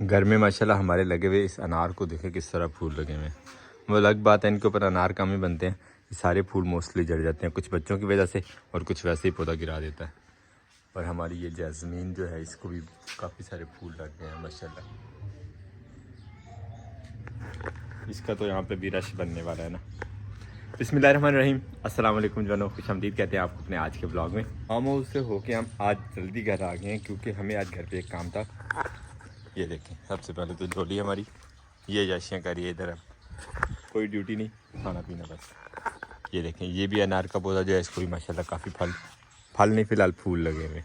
घर में माशाल्लाह हमारे लगे हुए इस अनार को देखें किस तरह फूल लगे हुए हैं। वो अलग बात है, इनके ऊपर अनार कम ही बनते हैं। ये सारे फूल मोस्टली जड़ जाते हैं, कुछ बच्चों की वजह से और कुछ वैसे ही पौधा गिरा देता है। और हमारी ये जैस्मीन जो है इसको भी काफ़ी सारे फूल लग गए हैं माशाल्लाह। इसका तो यहाँ पे भी रश बनने वाला है ना। बिस्मिल्लाहिर्रहमानिर्रहीम, अस्सलाम वालेकुम जवानों, खुशामदीद कहते हैं आपको अपने आज के ब्लॉग में। फार्म हाउस से होके हम आज जल्दी घर आ गए हैं क्योंकि हमें आज घर पे एक काम था। ये देखें, सबसे पहले तो झोली हमारी ये जाशियाँ करिए इधर, अब कोई ड्यूटी नहीं, खाना पीना बस। ये देखें, ये भी अनार का पौधा जो है इसको भी माशाल्लाह काफ़ी फल नहीं फ़िलहाल फूल लगे हुए।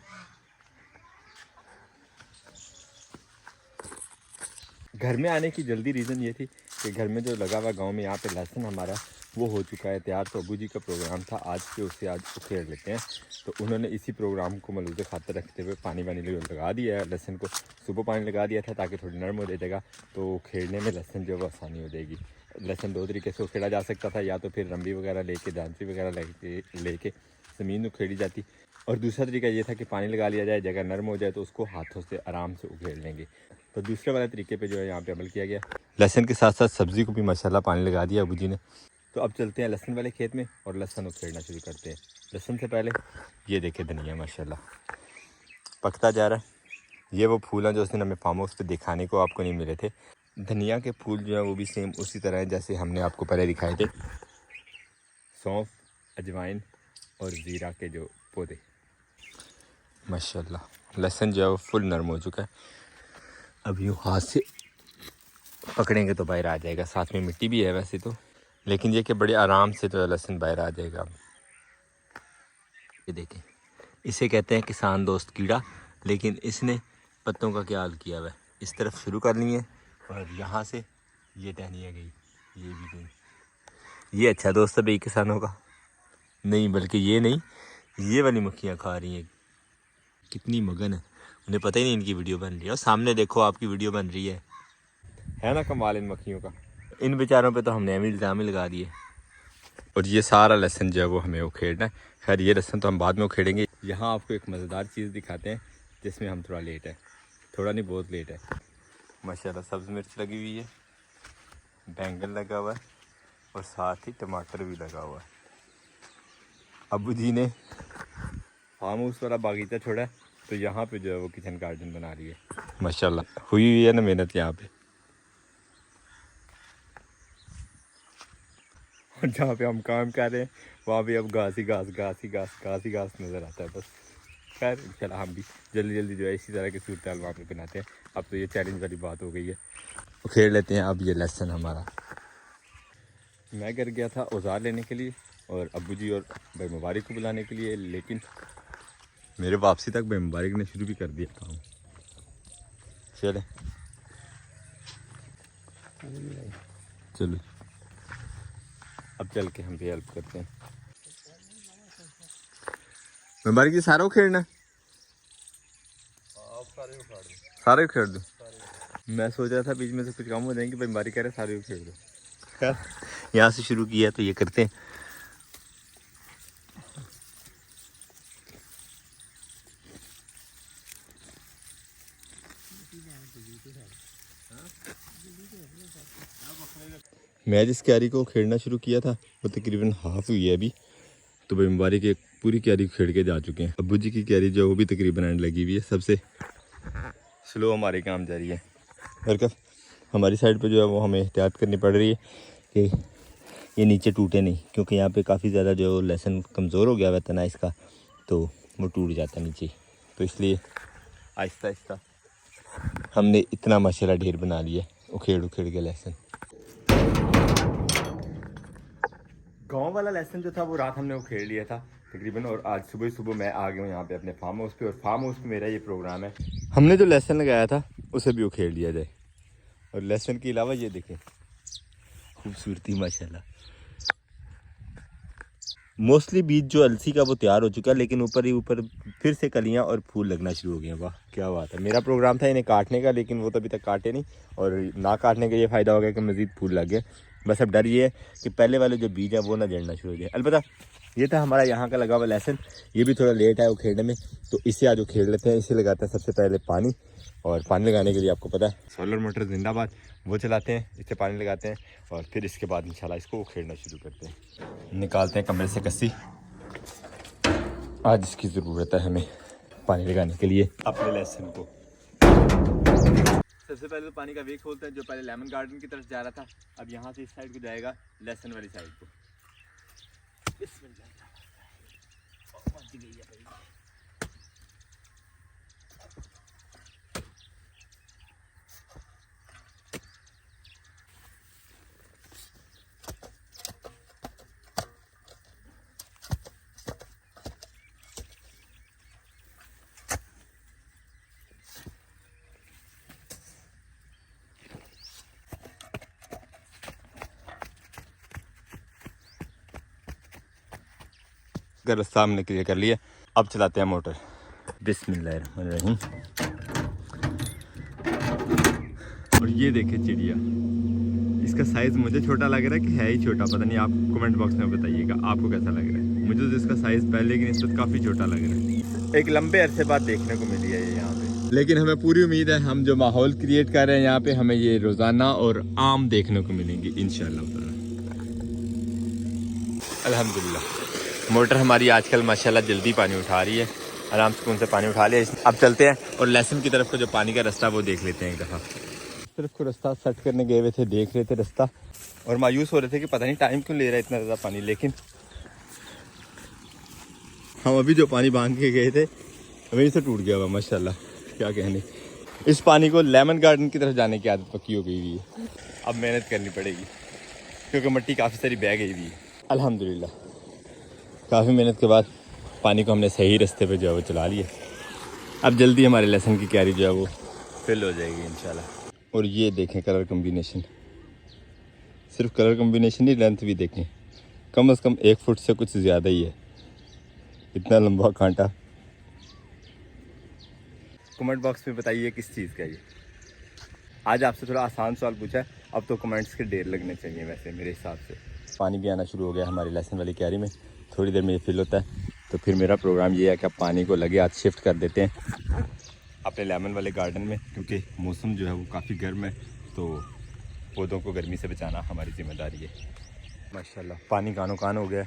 घर में आने की जल्दी रीज़न ये थी कि घर में जो लगा हुआ गांव में यहाँ पे लहसुन हमारा वो हो चुका है तैयार। तो अबू जी का प्रोग्राम था आज के, उससे आज उखेड़ लेते हैं। तो उन्होंने इसी प्रोग्राम को मलूज़ खातर रखते हुए पानी लगा दिया है लहसुन को। सुबह पानी लगा दिया था ताकि थोड़ी नरम हो जाएगा, तो उखेड़ने में लहसुन जो है वो आसानी हो जाएगी। लहसुन दो तरीके से उखेड़ा जा सकता था, या तो फिर रंबी वगैरह लेके दांची वगैरह लेके ज़मीन उखेड़ी जाती, और दूसरा तरीका ये था कि पानी लगा लिया जाए, जगह नरम हो जाए तो उसको हाथों से आराम से उखेड़ लेंगे। तो दूसरे वाले तरीके पे जो है यहाँ पे अमल किया गया। लहसुन के साथ साथ सब्ज़ी को भी माशाल्लाह पानी लगा दिया अबू जी ने। तो अब चलते हैं लहसुन वाले खेत में और लहसुन उखेड़ना शुरू करते हैं। लहसुन से पहले ये देखें धनिया माशाल्लाह पकता जा रहा है। ये वो फूल हैं जो उस दिन हमें फार्म हाउस पे दिखाने को आपको नहीं मिले थे। धनिया के फूल जो है वो भी सेम उसी तरह हैं जैसे हमने आपको पहले दिखाए थे। सौंफ, अजवाइन और ज़ीरा के जो पौधे माशाल्लाह। लहसुन जो है वो फुल नरम हो चुका है। अब यूँ हाथ से पकड़ेंगे तो बाहर आ जाएगा, साथ में मिट्टी भी है वैसे तो, लेकिन ये कि बड़े आराम से तो लहसुन बाहर आ जाएगा। ये देखें, इसे कहते हैं किसान दोस्त कीड़ा, लेकिन इसने पत्तों का क्या हाल किया हुआ है। इस तरफ शुरू कर लिए और यहाँ से ये टहनियाँ गई, ये भी गई। ये अच्छा दोस्त है भाई किसानों का, नहीं बल्कि ये नहीं, ये वाली मक्खियाँ खा रही हैं। कितनी मगन है, उन्हें पता ही नहीं इनकी वीडियो बन रही है। और सामने देखो आपकी वीडियो बन रही है ना कमाल इन मक्खियों का। इन बेचारों पे तो हमने अभी इल्ज़ाम ही लगा दिए। और ये सारा लहसुन जो है वो हमें उखेड़ना है। खैर ये लहसुन तो हम बाद में उखेड़ेंगे। यहाँ आपको एक मज़ेदार चीज़ दिखाते हैं जिसमें हम थोड़ा लेट है, थोड़ा नहीं बहुत लेट है। माशाल्लाह सब्ज़ मिर्च लगी हुई है, बैंगन लगा हुआ है और साथ ही टमाटर भी लगा हुआ है। अबू जी ने फार्म हाउस वाला बागीचा छोड़ा है तो यहाँ पे जो है वो किचन गार्डन बना रही है। माशाल्लाह हुई है ना मेहनत यहाँ पे। और जहाँ पे हम काम कर रहे हैं वहाँ पे अब घास ही घास नज़र आता है बस। खैर इंशाल्लाह हम भी जल्दी जो है इसी तरह की सूरत हाल वहाँ पे बनाते हैं। अब तो ये चैलेंज वाली बात हो गई है। उखेड़ लेते हैं अब ये लहसुन हमारा। मैं घर गया था औजार लेने के लिए और अब्बू जी और भाई मुबारक को बुलाने के लिए, लेकिन मेरे वापसी तक भाई मुबारक ने शुरू भी कर दिया काम। चले चलो अब चल के हम भी हेल्प करते हैं। मुबारक जी सारा उखेड़ना, सारे उखेड़ दो। मैं सोच रहा था बीच में से कुछ काम हो जाएंगे, भाई मुबारक कह रहे सारे उखेड़ दो। खैर यहाँ से शुरू किया तो ये करते हैं। मैं जिस क्यारी को खेड़ना शुरू किया था वो तकरीबन हाफ हुई है अभी। तो भाई मुबारक एक पूरी क्यारी खेड़ के जा चुके हैं। अब्बू जी की क्यारी जो है वो भी तकरीबन एंड लगी हुई है। सबसे स्लो हमारे काम जारी है। और कब हमारी साइड पे जो है वो हमें एहतियात करनी पड़ रही है कि ये नीचे टूटे नहीं, क्योंकि यहाँ पे काफ़ी ज़्यादा जो लहसुन कमज़ोर हो गया हुआ था ना इसका, तो वो टूट जाता नीचे। तो इसलिए आहिस्ता आहिस्ता हमने इतना माशाल्लाह ढेर बना लिया उखेड़ के लहसुन। गांव वाला लहसुन जो था वो रात हमने उखेड़ लिया था तकरीबन, और आज सुबह मैं आ गया हूँ यहाँ पे अपने फार्म हाउस पे। और फार्म हाउस पे मेरा ये प्रोग्राम है, हमने जो लहसुन लगाया था उसे भी उखेड़ लिया जाए। और लहसुन के अलावा ये देखें खूबसूरती माशाल्लाह। मोस्टली बीज जो अलसी का वो तैयार हो चुका है, लेकिन ऊपर ही ऊपर फिर से कलियां और फूल लगना शुरू हो गए हैं। वाह क्या बात है। मेरा प्रोग्राम था इन्हें काटने का, लेकिन वो तो अभी तक काटे नहीं, और ना काटने का ये फ़ायदा हो गया कि मज़ीद फूल लग गए। बस अब डर ये है कि पहले वाले जो बीज है वो ना जड़ना शुरू हो जाए। अलबत्ता ये था हमारा यहाँ का लगा हुआ लहसुन, ये भी थोड़ा लेट है उखेड़ने में, तो इसे आज उखेड़ लेते हैं। इसे लगाते हैं सबसे पहले पानी, और पानी लगाने के लिए आपको पता है सोलर मोटर जिंदाबाद, वो चलाते हैं, इससे पानी लगाते हैं और फिर इसके बाद इंशाल्लाह इसको उखेड़ना शुरू करते हैं। निकालते हैं कमरे से कस्सी, आज इसकी ज़रूरत है हमें पानी लगाने के लिए अपने लहसुन को। सबसे पहले तो पानी का वे खोलते हैं, जो पहले लेमन गार्डन की तरफ जा रहा था अब यहाँ से इस साइड को जाएगा लहसुन वाली साइड को। रास्ता हमने क्लियर कर लिया, अब चलाते हैं मोटर। बिस्मिल्लाहिर्रहमानिर्रहीम। और ये देखे चिड़िया, इसका साइज़ मुझे छोटा लग रहा है कि है ही छोटा, पता नहीं, आप कमेंट बॉक्स में बताइएगा आपको कैसा लग रहा है। मुझे तो इसका साइज़ पहले की निस्बत काफ़ी छोटा लग रहा है। एक लंबे अरसे बाद देखने को मिली है ये यहाँ पे, लेकिन हमें पूरी उम्मीद है हम जो माहौल क्रिएट कर रहे हैं यहाँ पे हमें ये रोज़ाना और आम देखने को मिलेंगी इंशाल्लाह। अल्हम्दुलिल्लाह मोटर हमारी आजकल माशाल्लाह जल्दी पानी उठा रही है, आराम सुकून से पानी उठा लिया। अब चलते हैं और लहसुन की तरफ का जो पानी का रास्ता वो देख लेते हैं एक दफ़ा। इस तरफ को रास्ता सेट करने गए हुए थे, देख रहे थे रास्ता और मायूस हो रहे थे कि पता नहीं टाइम क्यों ले रहा है इतना ज़्यादा पानी। लेकिन हम अभी जो पानी बांध के गए थे वहीं से टूट गया हुआ माशाल्लाह, क्या कहने। इस पानी को लेमन गार्डन की तरफ जाने की आदत पक्की हो गई हुई है, अब मेहनत करनी पड़ेगी क्योंकि मिट्टी काफ़ी सारी बह गई हुई है। अल्हम्दुलिल्लाह काफ़ी मेहनत के बाद पानी को हमने सही रास्ते पे जो है वो चला लिया। अब जल्दी हमारे लहसुन की क्यारी जो है वो फिल हो जाएगी इंशाल्लाह। और ये देखें कलर कम्बिनेशन, सिर्फ कलर कम्बिनेशन नहीं, लेंथ भी देखें, कम से कम 1 फुट से कुछ ज़्यादा ही है, इतना लंबा कांटा। कमेंट बॉक्स में बताइए किस चीज़ का ये। आज आपसे थोड़ा आसान सवाल पूछा है, अब तो कमेंट्स के ढेर लगने चाहिए वैसे मेरे हिसाब से। पानी भी आना शुरू हो गया हमारी लहसुन वाली क्यारी में, थोड़ी देर में ये फिल होता है तो फिर मेरा प्रोग्राम ये है कि अब पानी को लगे हाथ शिफ्ट कर देते हैं अपने लेमन वाले गार्डन में, क्योंकि मौसम जो है वो काफ़ी गर्म है तो पौधों को गर्मी से बचाना हमारी जिम्मेदारी है। माशाल्लाह पानी कानो कान हो गया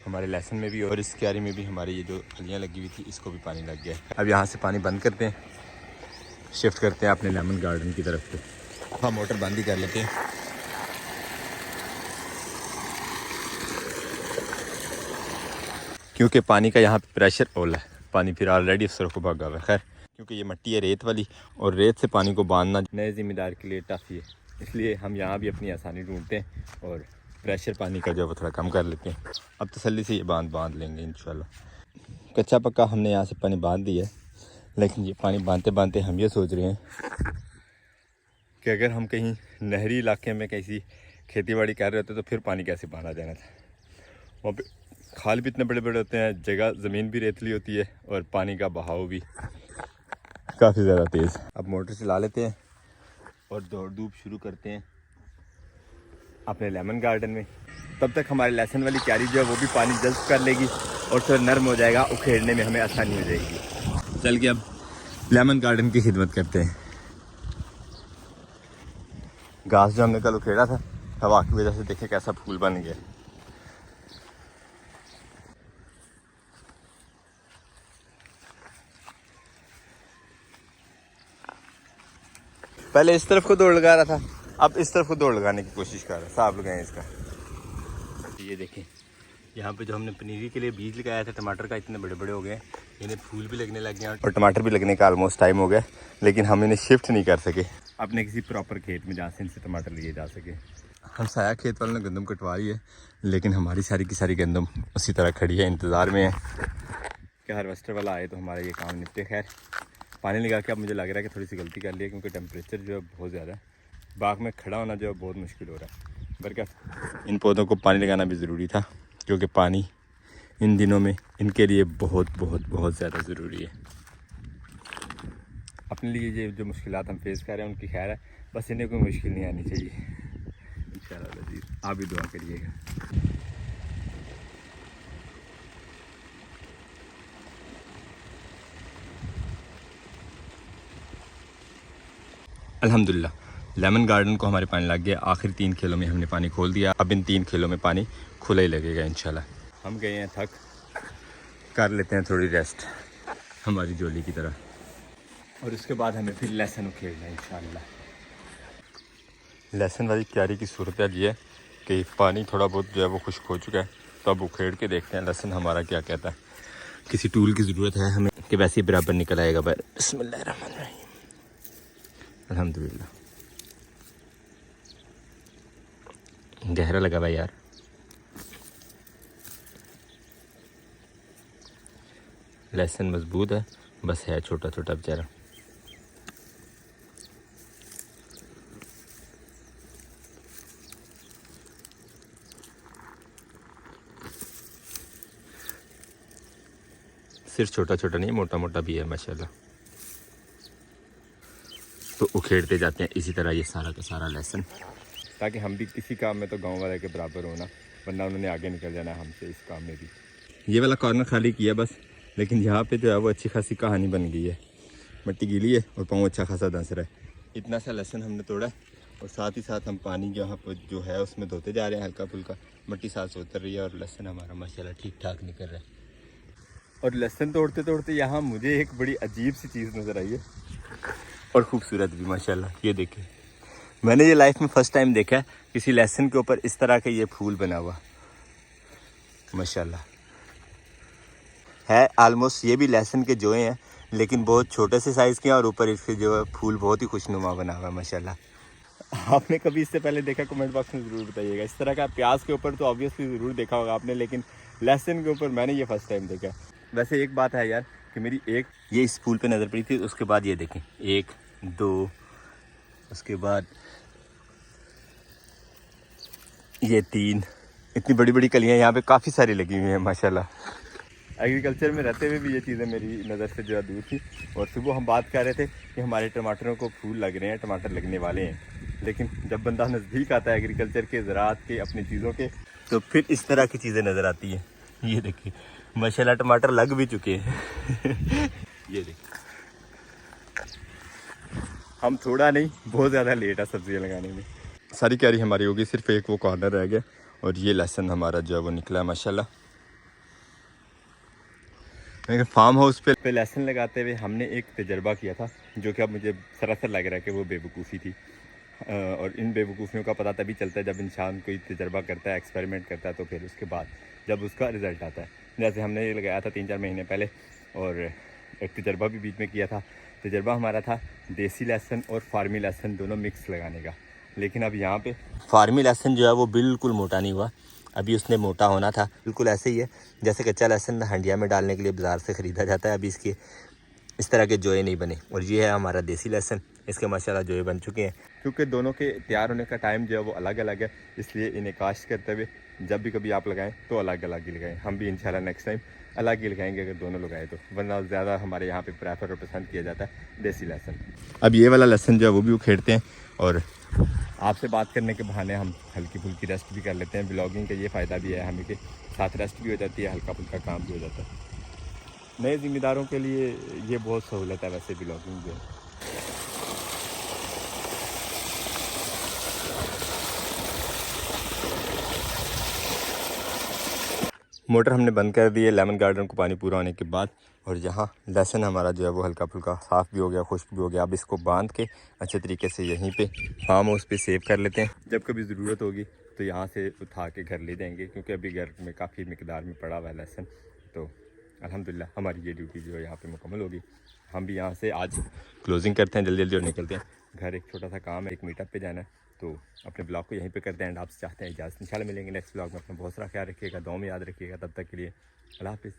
हमारे लहसुन में भी और इस क्यारी में भी। हमारी ये जो फलियाँ लगी हुई थी इसको भी पानी लग गया। अब यहाँ से पानी बंद करते हैं, शिफ्ट करते हैं अपने लेमन गार्डन की तरफ से। हाँ मोटर बंद ही कर लेते हैं क्योंकि पानी का यहाँ पे प्रेशर ओला है, पानी फिर ऑलरेडी उस तरफ को भागा हुआ है। खैर क्योंकि ये मिट्टी है रेत वाली और रेत से पानी को बांधना नए ज़िम्मेदार के लिए टफ ही है, इसलिए हम यहाँ भी अपनी आसानी ढूंढते हैं और प्रेशर पानी का जो है वो थोड़ा कम कर लेते हैं। अब तसल्ली से ये बांध लेंगे इंशाल्लाह। कच्चा पक्का हमने यहाँ से पानी बांध दिया है, लेकिन ये पानी बांधते बांधते हम ये सोच रहे हैं कि अगर हम कहीं नहरी इलाके में कैसी खेती बाड़ी कर रहे होते तो फिर पानी कैसे बांधा जाना था। वहाँ पे खाल भी इतने बड़े बड़े होते हैं, जगह ज़मीन भी रेतली होती है और पानी का बहाव भी काफ़ी ज़्यादा तेज़। अब मोटर चला लेते हैं और दौड़ धूप शुरू करते हैं अपने लेमन गार्डन में। तब तक हमारे लहसुन वाली क्यारी जो है वो भी पानी जल्द कर लेगी और थोड़ा नरम हो जाएगा, उखेड़ने में हमें आसानी हो जाएगी। चल के अब लेमन गार्डन की खिदमत करते हैं। घास जो हमने कल उखेड़ा था हवा की वजह से देखें कैसा फूल बन गया। पहले इस तरफ को दौड़ लगा रहा था, अब इस तरफ को दौड़ लगाने की कोशिश कर रहा है। साफ लगाएं इसका। ये देखें यहाँ पे जो हमने पनीरी के लिए बीज लगाया था टमाटर का, इतने बड़े बड़े हो गए, इन्हें फूल भी लगने लग गए और टमाटर भी लगने का ऑलमोस्ट टाइम हो गया, लेकिन हम इन्हें शिफ्ट नहीं कर सके अपने किसी प्रॉपर खेत में जहाँ से इनसे टमाटर लिए जा सके। हम साया खेत वालों ने गंदम कटवा रही है, लेकिन हमारी सारी की सारी गंदम उसी तरह खड़ी है, इंतज़ार में है कि हार्वेस्टर वाला आए तो हमारा ये काम निपटे। खैर पानी लगा के अब मुझे लग रहा है कि थोड़ी सी गलती कर ली है, क्योंकि टेम्परेचर जो है बहुत ज़्यादा है, बाग में खड़ा होना जो है बहुत मुश्किल हो रहा है। बल्कि इन पौधों को पानी लगाना भी ज़रूरी था, क्योंकि पानी इन दिनों में इनके लिए बहुत बहुत बहुत ज़्यादा ज़रूरी है। अपने लिए ये जो मुश्किलात हम फेस कर रहे हैं उनकी खैर है, बस इन्हें कोई मुश्किल नहीं आनी चाहिए इंशाल्लाह जी। आप भी दुआ करिएगा। अल्हम्दुलिल्लाह लेमन गार्डन को हमारे पानी लग गया। आखिर 3 खेलों में हमने पानी खोल दिया। अब इन 3 खेलों में पानी खुला ही लगेगा इंशाल्लाह। हम गए हैं थक, कर लेते हैं थोड़ी रेस्ट हमारी जोली की तरह, और उसके बाद हमें फिर लहसुन उखेड़ना है इंशाल्लाह। लहसुन वाली क्यारी की सूरत ये है कि पानी थोड़ा बहुत जो है वो खुश्क हो चुका है, तो अब उखेड़ के देखते हैं लहसुन हमारा क्या कहता है। किसी टूल की ज़रूरत है हमें कि वैसे ही बराबर निकल आएगा। बिस्मिल्लाहिर्रहमानिर्रहीम, अल्हम्दुलिल्लाह। गहरा लगा भाई यार। लहसुन मजबूत है, बस है छोटा छोटा बेचारा। सिर्फ छोटा छोटा नहीं, मोटा मोटा भी है माशाल्लाह। तो उखेड़ते जाते हैं इसी तरह ये सारा का सारा लहसुन, ताकि हम भी किसी काम में तो गांव वाले के बराबर होना, वरना उन्होंने आगे निकल जाना हमसे इस काम में भी। ये वाला कॉर्नर खाली किया बस, लेकिन यहाँ पे जो है वो अच्छी खासी कहानी बन गई है। मिट्टी गीली है और पाँव अच्छा खासा धंस रहा है। इतना सा लहसुन हमने तोड़ा और साथ ही साथ हम पानी यहाँ पर जो है उसमें धोते जा रहे हैं हल्का फुल्का। मिट्टी साथ से उतर रही है और लहसुन हमारा माशाल्लाह ठीक ठाक निकल रहा है। और लहसुन तोड़ते तोड़ते यहाँ मुझे एक बड़ी अजीब सी चीज़ नज़र आई है, और खूबसूरत भी माशाल्लाह। ये देखिए, मैंने ये लाइफ में फ़र्स्ट टाइम देखा है किसी लहसुन के ऊपर इस तरह का ये फूल बना हुआ माशाल्लाह है। आलमोस्ट ये भी लहसुन के जोए हैं, लेकिन बहुत छोटे से साइज़ के हैं, और ऊपर इसके जो है फूल बहुत ही खुशनुमा बना हुआ है माशाल्लाह। आपने कभी इससे पहले देखा? कमेंट बॉक्स में ज़रूर बताइएगा। इस तरह का प्याज के ऊपर तो ऑब्वियसली ज़रूर देखा होगा आपने, लेकिन लहसुन के ऊपर मैंने ये फ़र्स्ट टाइम देखा। वैसे एक बात है यार कि मेरी एक ये इस फूल पे नज़र पड़ी थी, उसके बाद ये देखें 1 2, उसके बाद ये 3, इतनी बड़ी बड़ी कलियाँ यहाँ पे काफ़ी सारी लगी हुई हैं माशाल्लाह। एग्रीकल्चर में रहते हुए भी ये चीज़ें मेरी नज़र से जो है दूर थी। और सुबह हम बात कर रहे थे कि हमारे टमाटरों को फूल लग रहे हैं, टमाटर लगने वाले हैं, लेकिन जब बंदा नज़दीक आता है एग्रीकल्चर के, ज़राअत के, अपनी चीज़ों के, तो फिर इस तरह की चीज़ें नज़र आती हैं। ये देखिए माशाल्लाह टमाटर लग भी चुके हैं। ये देखिए, हम थोड़ा नहीं बहुत ज़्यादा लेट है सब्जियाँ लगाने में। सारी क्यारी हमारी होगी, सिर्फ एक वो कॉर्नर रह गया, और ये लहसुन हमारा जो है वो निकला है माशाल्लाह। लेकिन फार्म हाउस पे लहसुन लगाते हुए हमने एक तजर्बा किया था, जो कि अब मुझे सरासर लग रहा है कि वो बेवकूफ़ी थी। और इन बेवकूफ़ियों का पता तभी चलता है जब इंसान कोई तजर्बा करता है, एक्सपेरिमेंट करता है, तो फिर उसके बाद जब उसका रिज़ल्ट आता है। जैसे हमने ये लगाया था 3-4 महीने पहले, और एक तजर्बा भी बीच में किया था। तजर्बा हमारा था देसी लहसुन और फार्मी लहसुन दोनों मिक्स लगाने का। लेकिन अब यहाँ पे फार्मी लहसुन जो है वो बिल्कुल मोटा नहीं हुआ। अभी उसने मोटा होना था, बिल्कुल ऐसे ही है जैसे कच्चा लहसुन हंडिया में डालने के लिए बाज़ार से ख़रीदा जाता है। अभी इसके इस तरह के जोए नहीं बने। और ये है हमारा देसी लहसुन, इसके माशाल्लाह जोए बन चुके हैं। क्योंकि दोनों के तैयार होने का टाइम जो है वो अलग अलग है, इसलिए इन्हें काश्त करते हुए जब भी कभी आप लगाएं तो अलग अलग ही लगाएं। हम भी इंशाल्लाह नेक्स्ट टाइम अलग ही लगाएंगे अगर दोनों लगाए तो, वरना ज़्यादा हमारे यहाँ पे प्रेफर और पसंद किया जाता है देसी लहसुन। अब ये वाला लहसुन जो है वो भी उखेड़ते हैं, और आपसे बात करने के बहाने हम हल्की फुल्की रेस्ट भी कर लेते हैं। ब्लॉगिंग का ये फ़ायदा भी है हमें कि साथ रेस्ट भी हो जाती है, हल्का फुल्का काम भी हो जाता है। नए ज़िम्मेदारों के लिए ये बहुत सहूलत है वैसे ब्लॉगिंग जो है। मोटर हमने बंद कर दी है लेमन गार्डन को पानी पूरा होने के बाद, और यहाँ लहसुन हमारा जो है वो हल्का फुल्का साफ़ भी हो गया, खुश्क भी हो गया। अब इसको बांध के अच्छे तरीके से यहीं पे फार्म हाउस पे सेव कर लेते हैं। जब कभी ज़रूरत होगी तो यहाँ से उठा के घर ले जाएंगे, क्योंकि अभी घर में काफ़ी मिकदार में पड़ा हुआ है लहसुन। तो अल्हम्दुलिल्लाह हमारी ये ड्यूटी जो है यहाँ पर मुकम्मल होगी। हम भी यहाँ से आज क्लोजिंग करते हैं जल्दी जल्दी और निकलते हैं घर। एक छोटा सा काम है, एक मीटअप पे जाना है, तो अपने ब्लॉग को यहीं पे करते हैं एंड आपसे चाहते हैं इजाज़त। इंशाल्लाह मिलेंगे नेक्स्ट ब्लॉग में। अपना बहुत सारा ख्याल रखिएगा, दुआ में याद रखिएगा। तब तक के लिए अल्लाह हाफ़िज़।